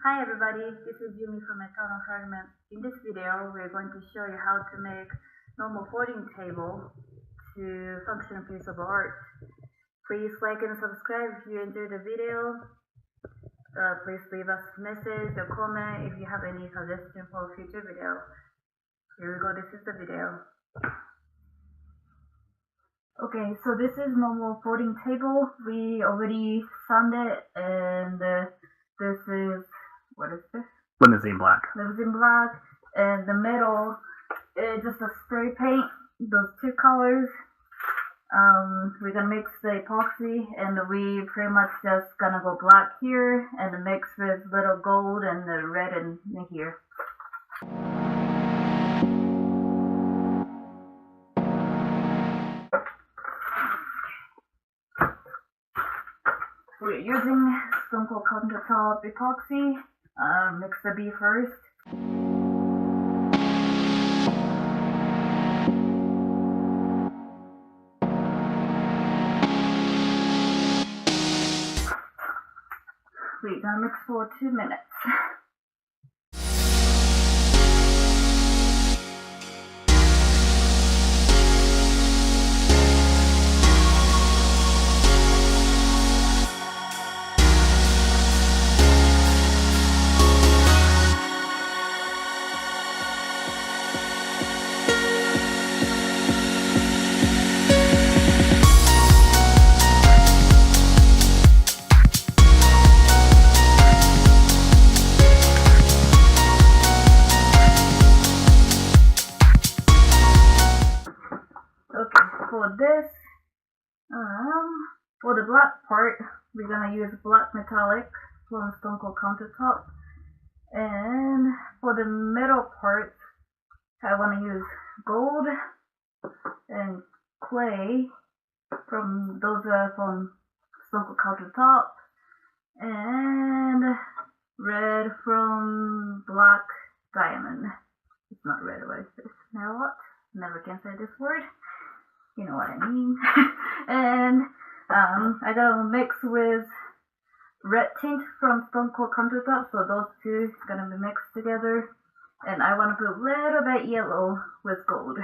Hi everybody, this is Yumi from Countertops. In this video, we're going to show you how to make normal folding table to function piece of art. Please like and subscribe if you enjoyed the video. Please leave us a message or comment if you have any suggestion for a future video. Here we go, this is the video. Okay, so this is normal folding table. We already sand it, and this is, what is this? Limousine Black. Limousine Black, and the middle is just a spray paint, those two colors. We're gonna mix the epoxy, and we pretty much just gonna go black here, and mix with little gold and the red in here. We're using Stone Cold Countertop Epoxy. Mix the B first. We're gonna mix for 2 minutes. For this, for the black part, we're gonna use black metallic from Stone Cold Countertop, and for the middle part, I want to use gold and clay from those from Stone Cold Countertop, and red from Black Diamond. It's not red, what is this? Merlot? Never can say this word. You know what I mean. And I gotta mix with red tint from Stone Cold Countertop, so those two gonna be mixed together. And I wanna put a little bit yellow with gold.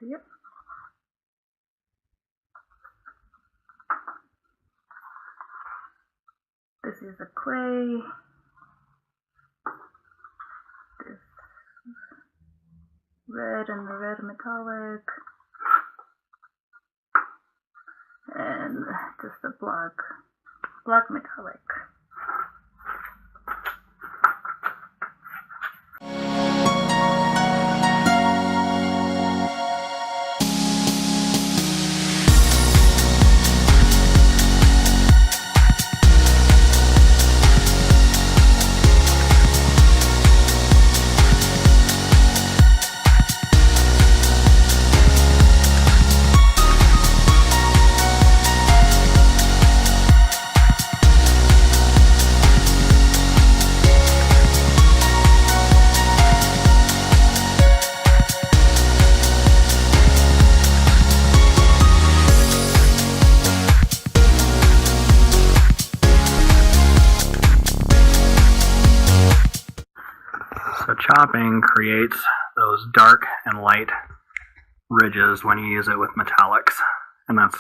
Yep. This is the clay. This red and the red metallic. And just the black metallic. So chopping creates those dark and light ridges when you use it with metallics, and that's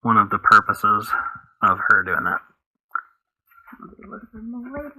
one of the purposes of her doing that. I'll do a little bit more later.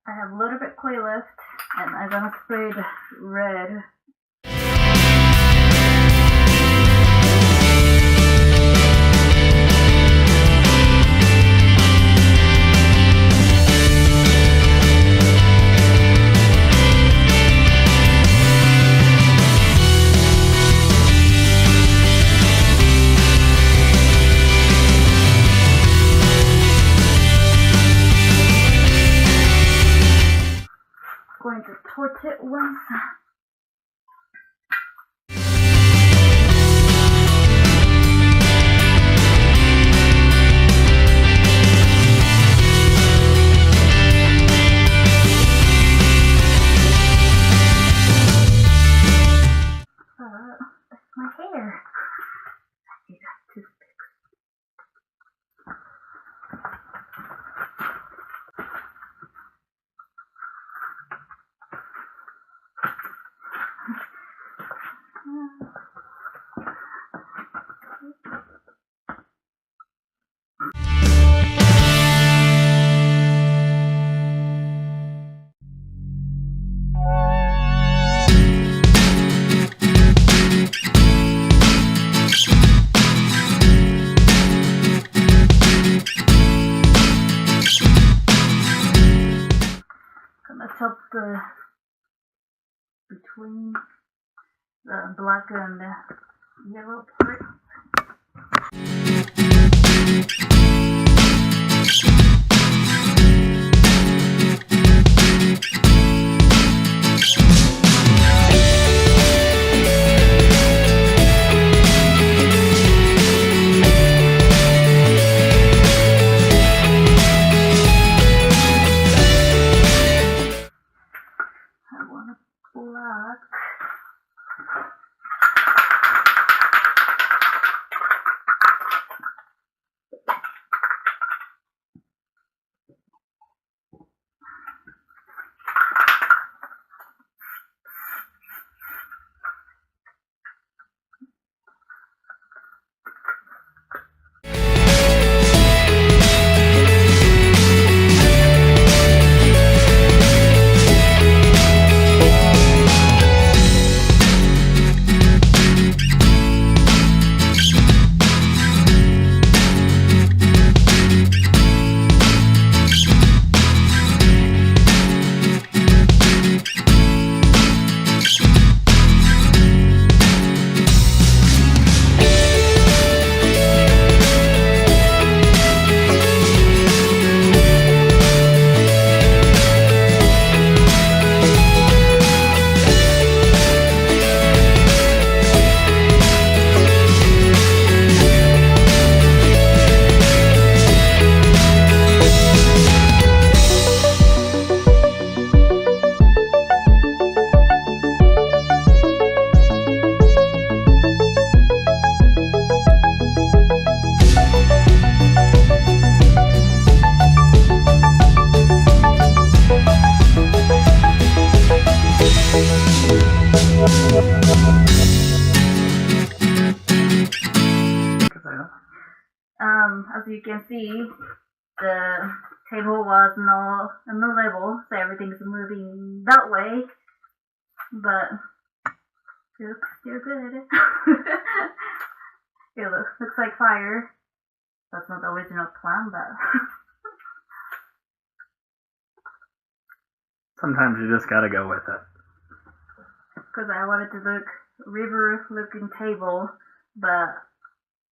I have a little bit clay left, and I'm gonna spray the red. Going to torch it once. That's my hair. I need a toothpick. Gonna top the between the black and the yellow part. I want a black. you can see, the table was no level, so everything's moving that way. But it looks still good. It looks like fire. That's not the original plan, but sometimes you just gotta go with it. because I wanted to look river looking table, but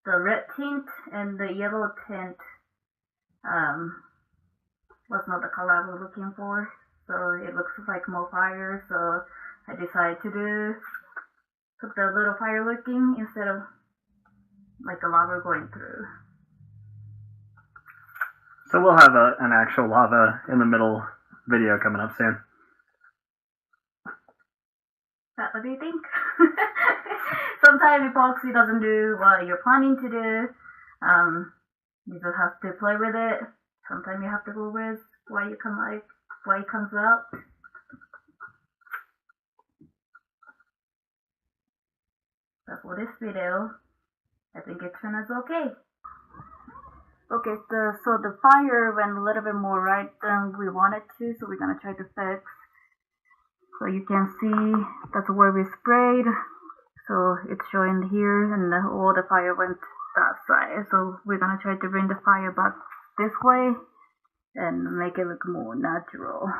the red tint and the yellow tint was not the color I was looking for, so it looks like more fire. So I decided to put the little fire looking instead of like a lava going through. So we'll have an actual lava in the middle video coming up soon. What do you think? Sometimes epoxy doesn't do what you're planning to do. You just have to play with it. Sometimes you have to go with what it comes out. But for this video, I think it turned out okay. Okay, so the fire went a little bit more right than we wanted to, so we're gonna try to fix. So you can see that's where we sprayed. So it's showing here, and all the fire went that side. So we're gonna try to bring the fire back this way and make it look more natural.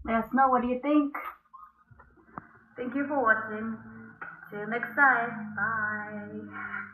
Let us know what you think. Thank you for watching. See you next time. Bye.